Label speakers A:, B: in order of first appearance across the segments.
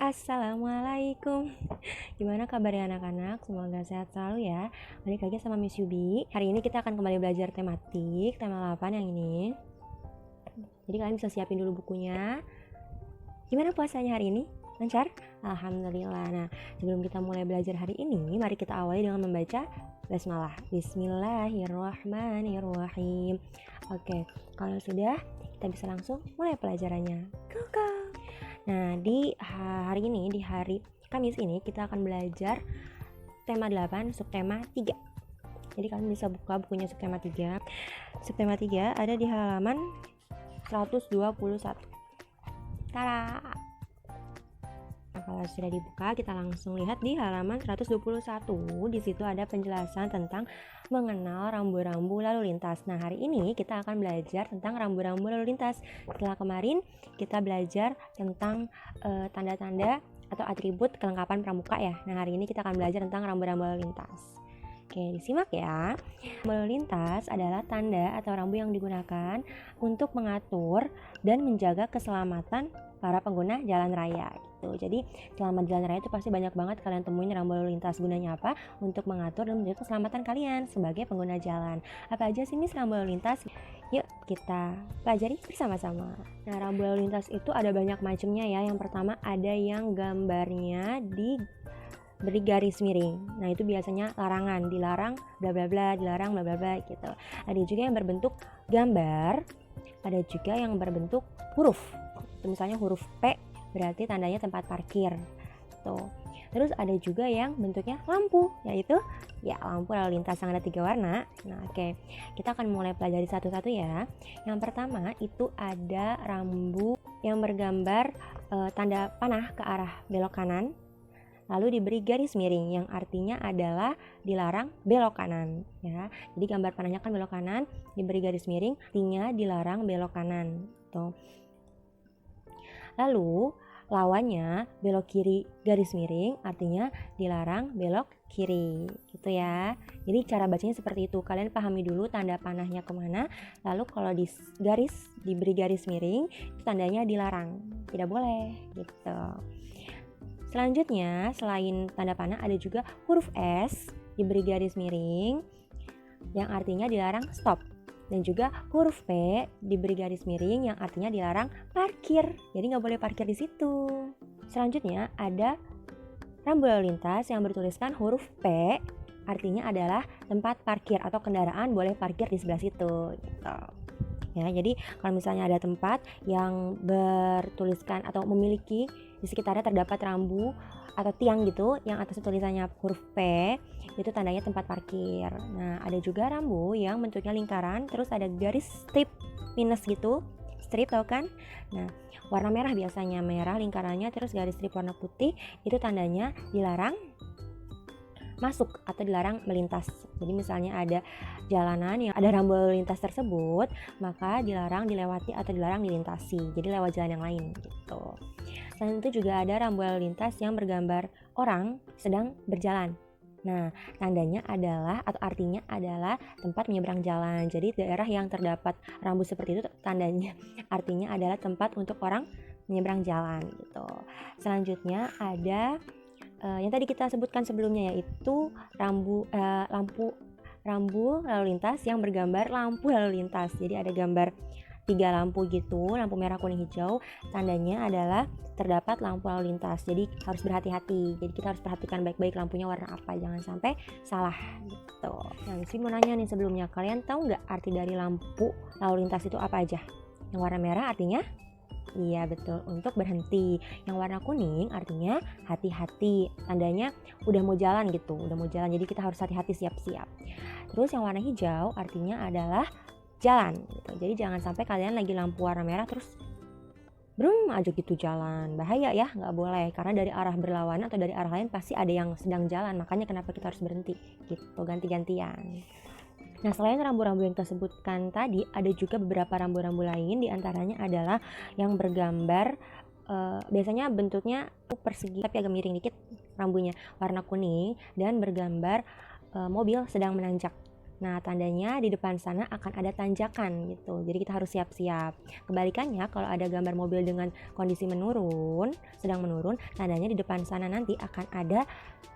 A: Assalamualaikum. Gimana kabarnya anak-anak? Semoga sehat selalu ya. Balik lagi sama Miss Yubi. Hari ini kita akan kembali belajar tematik, tema 8 yang ini. Jadi kalian bisa siapin dulu bukunya. Gimana puasanya hari ini? Lancar? Alhamdulillah. Nah, sebelum kita mulai belajar hari ini, mari kita awali dengan membaca basmalah. Bismillahirrahmanirrahim. Oke, kalau sudah, kita bisa langsung mulai pelajarannya. Go! Nah, di hari ini, di hari Kamis ini, kita akan belajar tema 8, subtema 3. Jadi kalian bisa buka bukunya subtema 3. Subtema 3 ada di halaman 121. Tada! Nah, kalau sudah dibuka, kita langsung lihat di halaman 121. Di situ ada penjelasan tentang mengenal rambu-rambu lalu lintas. Nah, hari ini kita akan belajar tentang rambu-rambu lalu lintas. Setelah kemarin kita belajar tentang tanda-tanda atau atribut kelengkapan pramuka ya. Nah, hari ini kita akan belajar tentang rambu-rambu lalu lintas. Oke, disimak ya. Rambu lalu lintas adalah tanda atau rambu yang digunakan untuk mengatur dan menjaga keselamatan para pengguna jalan raya gitu. Jadi selama di jalan raya itu pasti banyak banget kalian temuin rambu lalu lintas. Gunanya apa? Untuk mengatur dan menjaga keselamatan kalian sebagai pengguna jalan. Apa aja sih Miss rambu lalu lintas? Yuk kita pelajari bersama-sama. Nah, rambu lalu lintas itu ada banyak macamnya ya. Yang pertama ada yang gambarnya beri garis miring. Nah, itu biasanya larangan, dilarang bla bla bla, dilarang bla bla bla gitu. Ada juga yang berbentuk gambar, ada juga yang berbentuk huruf. Misalnya huruf P berarti tandanya tempat parkir. Tuh. Terus ada juga yang bentuknya lampu, yaitu ya lampu lalu lintas yang ada 3 warna. Nah, oke. Kita akan mulai pelajari satu-satu ya. Yang pertama itu ada rambu yang bergambar tanda panah ke arah belok kanan. Lalu diberi garis miring yang artinya adalah dilarang belok kanan ya. Jadi gambar panahnya kan belok kanan, diberi garis miring artinya dilarang belok kanan. Tuh. Lalu lawannya belok kiri garis miring artinya dilarang belok kiri gitu ya. Jadi cara bacanya seperti itu. Kalian pahami dulu tanda panahnya kemana. Lalu kalau diberi garis miring itu tandanya dilarang, tidak boleh gitu. Selanjutnya selain tanda panah ada juga huruf S diberi garis miring yang artinya dilarang stop. Dan juga huruf P diberi garis miring yang artinya dilarang parkir. Jadi nggak boleh parkir di situ. Selanjutnya ada rambu lalu lintas yang bertuliskan huruf P, artinya adalah tempat parkir atau kendaraan boleh parkir di sebelah situ. Gitu. Ya, jadi kalau misalnya ada tempat yang bertuliskan atau memiliki di sekitarnya terdapat rambu atau tiang gitu yang atas tulisannya huruf P, itu tandanya tempat parkir. Nah, ada juga rambu yang bentuknya lingkaran terus ada garis strip minus gitu. Strip tau kan? Nah, warna merah biasanya, merah lingkarannya terus garis strip warna putih, itu tandanya dilarang masuk atau dilarang melintas. Jadi misalnya ada jalanan yang ada rambu lalu lintas tersebut, maka dilarang dilewati atau dilarang dilintasi. Jadi lewat jalan yang lain gitu. Selain itu juga ada rambu lalu lintas yang bergambar orang sedang berjalan. Nah, tandanya adalah atau artinya adalah tempat menyeberang jalan. Jadi daerah yang terdapat rambu seperti itu tandanya artinya adalah tempat untuk orang menyeberang jalan gitu. Selanjutnya ada yang tadi kita sebutkan sebelumnya yaitu rambu lalu lintas yang bergambar lampu lalu lintas. Jadi ada gambar 3 lampu gitu, lampu merah, kuning, hijau. Tandanya adalah terdapat lampu lalu lintas. Jadi harus berhati-hati. Jadi kita harus perhatikan baik-baik lampunya warna apa, jangan sampai salah gitu. Nah, Missy mau nanya nih sebelumnya, kalian tahu nggak arti dari lampu lalu lintas itu apa aja? Yang warna merah artinya iya betul, untuk berhenti. Yang warna kuning artinya hati-hati. Tandanya udah mau jalan gitu, udah mau jalan. Jadi kita harus hati-hati, siap-siap. Terus yang warna hijau artinya adalah jalan gitu. Jadi jangan sampai kalian lagi lampu warna merah terus brum aja gitu jalan. Bahaya ya, nggak boleh. Karena dari arah berlawanan atau dari arah lain pasti ada yang sedang jalan. Makanya kenapa kita harus berhenti gitu, ganti-gantian. Nah, selain rambu-rambu yang kita sebutkan tadi, ada juga beberapa rambu-rambu lain. Di antaranya adalah yang bergambar biasanya bentuknya persegi tapi agak miring dikit rambunya, warna kuning dan bergambar mobil sedang menanjak. Nah, tandanya di depan sana akan ada tanjakan gitu. Jadi kita harus siap-siap. Kebalikannya, kalau ada gambar mobil dengan kondisi menurun, sedang menurun, tandanya di depan sana nanti akan ada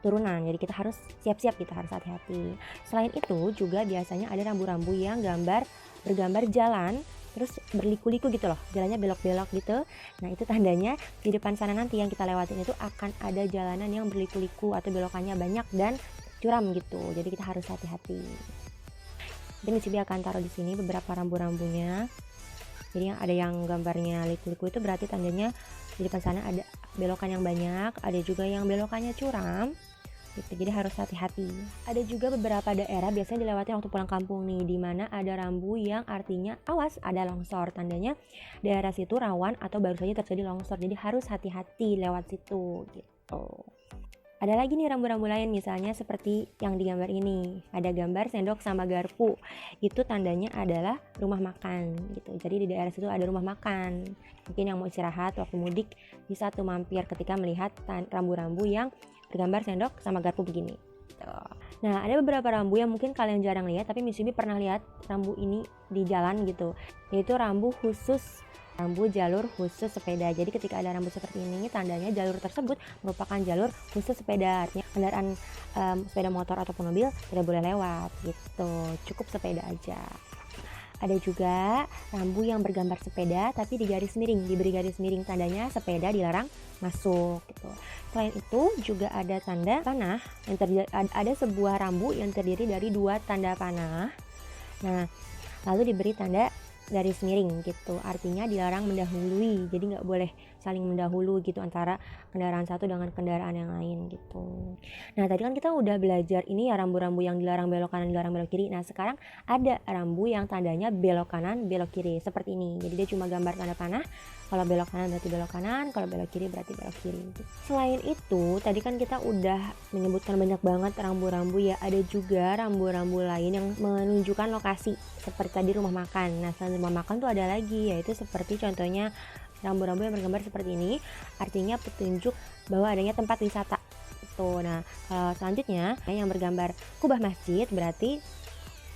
A: turunan. Jadi kita harus siap-siap, kita harus hati-hati. Selain itu juga biasanya ada rambu-rambu yang bergambar jalan terus berliku-liku gitu loh, jalannya belok-belok gitu. Nah, itu tandanya di depan sana nanti yang kita lewatin itu akan ada jalanan yang berliku-liku atau belokannya banyak dan curam gitu. Jadi kita harus hati-hati. Jadi Michibi akan taruh di sini beberapa rambu-rambunya. Jadi yang ada yang gambarnya liku-liku itu berarti tandanya di depan sana ada belokan yang banyak, ada juga yang belokannya curam gitu. Jadi harus hati-hati. Ada juga beberapa daerah biasanya dilewati waktu pulang kampung nih, di mana ada rambu yang artinya awas ada longsor, tandanya daerah situ rawan atau baru saja terjadi longsor. Jadi harus hati-hati lewat situ gitu. Ada lagi nih rambu-rambu lain, misalnya seperti yang di gambar ini. Ada gambar sendok sama garpu. Itu tandanya adalah rumah makan gitu. Jadi di daerah situ ada rumah makan. Mungkin yang mau istirahat waktu mudik bisa tuh mampir ketika melihat rambu-rambu yang bergambar sendok sama garpu begini. Nah, ada beberapa rambu yang mungkin kalian jarang lihat, tapi Michibi pernah lihat rambu ini di jalan gitu. Yaitu rambu jalur khusus sepeda. Jadi ketika ada rambu seperti ini, tandanya jalur tersebut merupakan jalur khusus sepeda. Artinya kendaraan sepeda motor ataupun mobil tidak boleh lewat gitu. Cukup sepeda aja. Ada juga rambu yang bergambar sepeda tapi diberi garis miring, tandanya sepeda dilarang masuk gitu. Selain itu juga ada tanda panah ada sebuah rambu yang terdiri dari 2 tanda panah. Nah, lalu diberi tanda garis miring gitu, artinya dilarang mendahului. Jadi nggak boleh saling mendahulu gitu antara kendaraan satu dengan kendaraan yang lain gitu. Nah, tadi kan kita udah belajar ini ya rambu-rambu yang dilarang belok kanan, dilarang belok kiri. Nah, sekarang ada rambu yang tandanya belok kanan, belok kiri seperti ini. Jadi dia cuma gambar tanda panah. Kalau belok kanan berarti belok kanan, kalau belok kiri berarti belok kiri. Selain itu, tadi kan kita udah menyebutkan banyak banget rambu-rambu ya. Ada juga rambu-rambu lain yang menunjukkan lokasi seperti tadi rumah makan. Nah, selain rumah makan tuh ada lagi, yaitu seperti contohnya rambu-rambu yang bergambar seperti ini, artinya petunjuk bahwa adanya tempat wisata. Tuh, nah selanjutnya yang bergambar kubah masjid berarti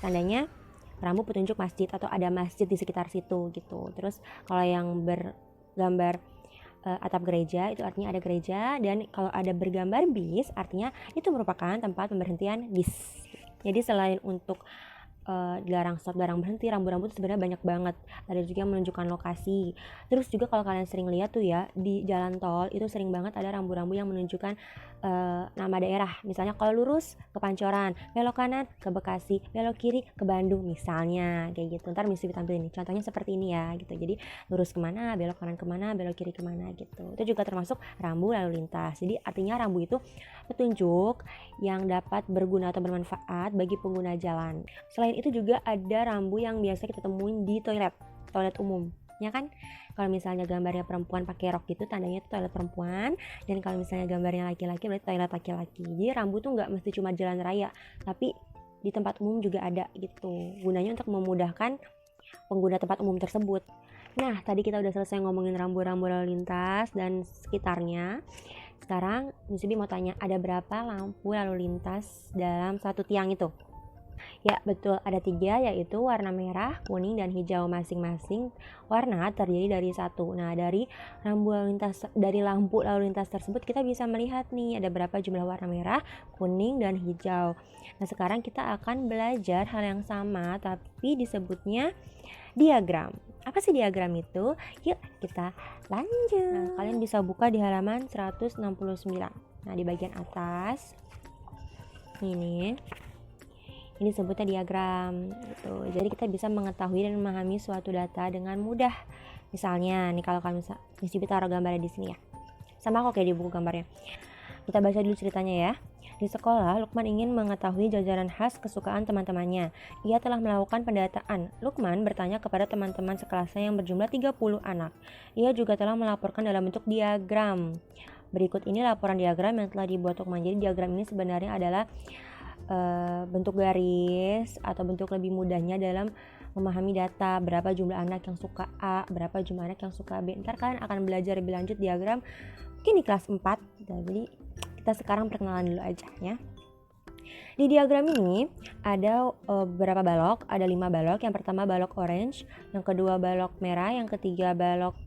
A: tandanya rambu petunjuk masjid atau ada masjid di sekitar situ gitu. Terus kalau yang bergambar atap gereja itu artinya ada gereja, dan kalau ada bergambar bis artinya itu merupakan tempat pemberhentian bis. Jadi selain untuk dilarang stop, dilarang berhenti, rambu-rambu itu sebenarnya banyak banget. Ada juga yang menunjukkan lokasi. Terus juga kalau kalian sering lihat tuh ya, di jalan tol itu sering banget ada rambu-rambu yang menunjukkan nama daerah. Misalnya kalau lurus ke Pancoran, belok kanan ke Bekasi, belok kiri ke Bandung misalnya, kayak gitu. Ntar mesti ditampilin nih, contohnya seperti ini ya gitu. Jadi lurus kemana, belok kanan kemana, belok kiri kemana gitu. Itu juga termasuk rambu lalu lintas. Jadi artinya rambu itu petunjuk yang dapat berguna atau bermanfaat bagi pengguna jalan. Selain itu juga ada rambu yang biasa kita temuin di toilet umum, ya kan? Kalau misalnya gambarnya perempuan pakai rok gitu, tandanya itu toilet perempuan, dan kalau misalnya gambarnya laki-laki berarti toilet laki-laki. Jadi rambu tuh nggak mesti cuma jalan raya, tapi di tempat umum juga ada gitu. Gunanya untuk memudahkan pengguna tempat umum tersebut. Nah, tadi kita udah selesai ngomongin rambu-rambu lalu lintas dan sekitarnya. Sekarang Michibi mau tanya, ada berapa lampu lalu lintas dalam satu tiang itu? Ya betul, ada 3, yaitu warna merah, kuning, dan hijau. Masing-masing warna terdiri dari 1. Nah, dari lampu lalu lintas tersebut kita bisa melihat nih ada berapa jumlah warna merah, kuning, dan hijau. Nah, sekarang kita akan belajar hal yang sama tapi disebutnya diagram. Apa sih diagram itu? Yuk kita lanjut. Nah, kalian bisa buka di halaman 169. Nah, di bagian atas ini disebutnya diagram gitu. Jadi kita bisa mengetahui dan memahami suatu data dengan mudah. Misalnya nih, kalau kalian bisa taruh gambarnya di sini ya. Sama kok kayak di buku gambarnya. Kita baca dulu ceritanya ya. Di sekolah, Lukman ingin mengetahui jajanan khas kesukaan teman-temannya. Ia telah melakukan pendataan. Lukman bertanya kepada teman-teman sekelasnya yang berjumlah 30 anak. Ia juga telah melaporkan dalam bentuk diagram. Berikut ini laporan diagram yang telah dibuat Lukman. Jadi diagram ini sebenarnya adalah bentuk garis atau bentuk lebih mudahnya dalam memahami data, berapa jumlah anak yang suka A, berapa jumlah anak yang suka B. Ntar kalian akan belajar lebih lanjut diagram mungkin di kelas 4. Jadi kita sekarang perkenalan dulu aja ya. Di diagram ini ada beberapa balok, ada 5 balok. Yang pertama balok orange, yang kedua balok merah, yang ketiga balok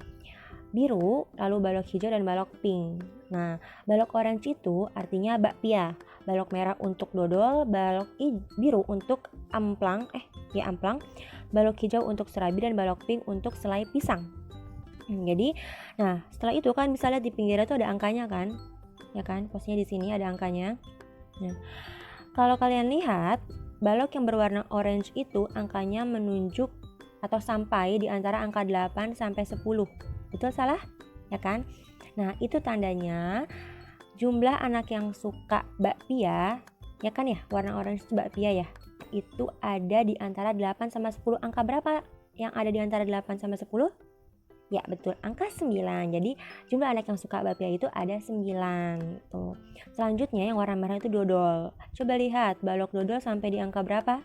A: biru, lalu balok hijau dan balok pink. Nah, balok orange itu artinya bakpia, balok merah untuk dodol, balok biru untuk amplang, balok hijau untuk serabi dan balok pink untuk selai pisang. Jadi, nah setelah itu kan bisa lihat di pinggirnya tuh ada angkanya kan, ya kan? Posisinya di sini ada angkanya. Nah, kalau kalian lihat balok yang berwarna orange itu angkanya menunjuk atau sampai di antara angka 8 sampai 10. Betul salah? Ya kan? Nah, itu tandanya jumlah anak yang suka bakpia, ya kan ya? Warna orange itu bakpia ya. Itu ada di antara 8 sama 10. Angka berapa yang ada di antara 8 sama 10? Ya betul, angka 9. Jadi jumlah anak yang suka bakpia itu ada 9 tuh. Selanjutnya yang warna merah itu dodol. Coba lihat balok dodol sampai di angka berapa?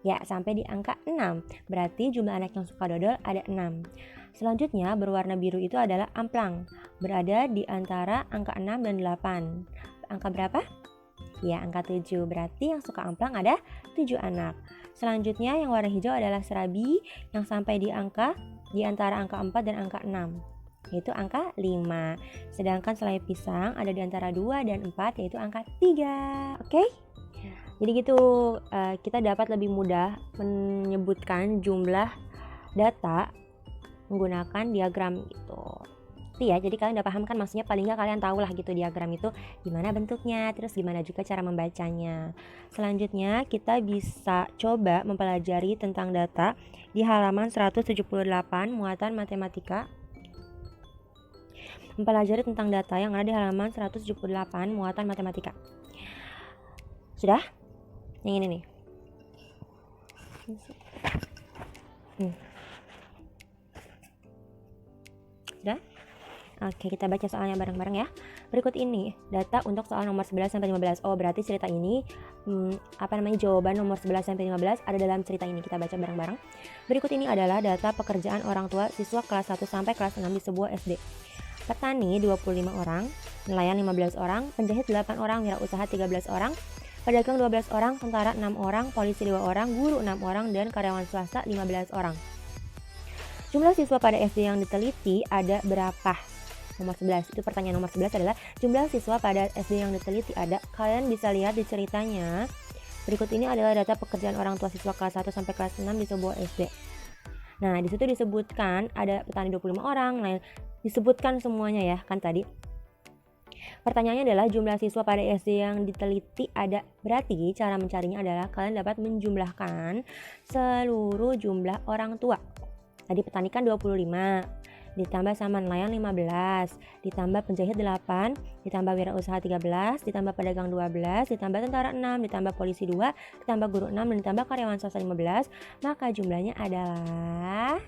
A: Ya sampai di angka 6. Berarti jumlah anak yang suka dodol ada 6. Selanjutnya berwarna biru itu adalah amplang. Berada di antara angka 6 dan 8. Angka berapa? Ya angka 7. Berarti yang suka amplang ada 7 anak. Selanjutnya yang warna hijau adalah serabi yang sampai di antara angka 4 dan angka 6, yaitu angka 5. Sedangkan selai pisang ada di antara 2 dan 4, yaitu angka 3. Oke? Jadi gitu, kita dapat lebih mudah menyebutkan jumlah data menggunakan diagram gitu. Itu ya, jadi kalian udah paham kan, maksudnya paling nggak kalian tahu lah gitu diagram itu gimana bentuknya, terus gimana juga cara membacanya. Selanjutnya kita bisa coba mempelajari tentang data di halaman 178 muatan matematika. Mempelajari tentang data yang ada di halaman 178 muatan matematika. Sudah? Yang ini nih. Sudah? Oke, kita baca soalnya bareng-bareng ya. Berikut ini data untuk soal nomor 11 sampai 15. Oh, berarti cerita ini jawaban nomor 11 sampai 15 ada dalam cerita ini. Kita baca bareng-bareng. Berikut ini adalah data pekerjaan orang tua siswa kelas 1 sampai kelas 6 di sebuah SD. Petani 25 orang, nelayan 15 orang, penjahit 8 orang, wirausaha 13 orang, pedagang 12 orang, tentara 6 orang, polisi 2 orang, guru 6 orang, dan karyawan swasta 15 orang. Jumlah siswa pada SD yang diteliti ada berapa? Nomor 11, itu pertanyaan nomor 11 adalah jumlah siswa pada SD yang diteliti ada. Kalian bisa lihat di ceritanya. Berikut ini adalah data pekerjaan orang tua siswa kelas 1 sampai kelas 6 di sebuah SD. Nah, di situ disebutkan ada petani 25 orang, nah disebutkan semuanya ya, kan tadi. Pertanyaannya adalah jumlah siswa pada SD yang diteliti ada. Berarti cara mencarinya adalah kalian dapat menjumlahkan seluruh jumlah orang tua. Tadi petani kan 25, ditambah sama nelayan 15, ditambah penjahit 8, ditambah wirausaha 13, ditambah pedagang 12, ditambah tentara 6, ditambah polisi 2, ditambah guru 6, dan ditambah karyawan swasta 15, maka jumlahnya adalah,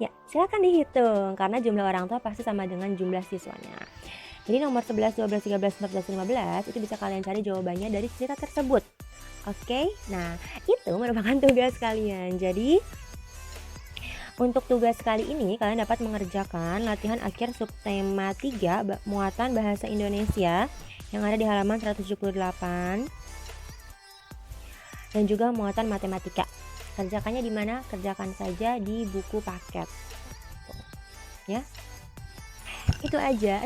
A: ya silakan dihitung karena jumlah orang tua pasti sama dengan jumlah siswanya. Jadi nomor 11, 12, 13, 14, 15 itu bisa kalian cari jawabannya dari cerita tersebut. Oke, nah itu merupakan tugas kalian. Jadi untuk tugas kali ini kalian dapat mengerjakan latihan akhir subtema 3 muatan bahasa Indonesia yang ada di halaman 178 dan juga muatan matematika. Kerjakannya di mana? Kerjakan saja di buku paket. Ya. Itu aja.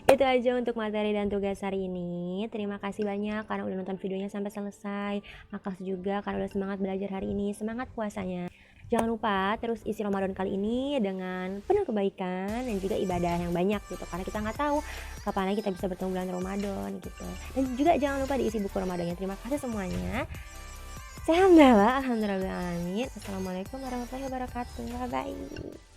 A: Itu aja untuk materi dan tugas hari ini. Terima kasih banyak karena udah nonton videonya sampai selesai. Makasih juga karena udah semangat belajar hari ini. Semangat puasanya. Jangan lupa terus isi Ramadan kali ini dengan penuh kebaikan dan juga ibadah yang banyak gitu, karena kita nggak tahu kapan lagi kita bisa bertemu bulan Ramadan gitu. Dan juga jangan lupa diisi buku Ramadannya. Terima kasih semuanya. Alhamdulillah. Assalamualaikum warahmatullahi wabarakatuh. Bye bye.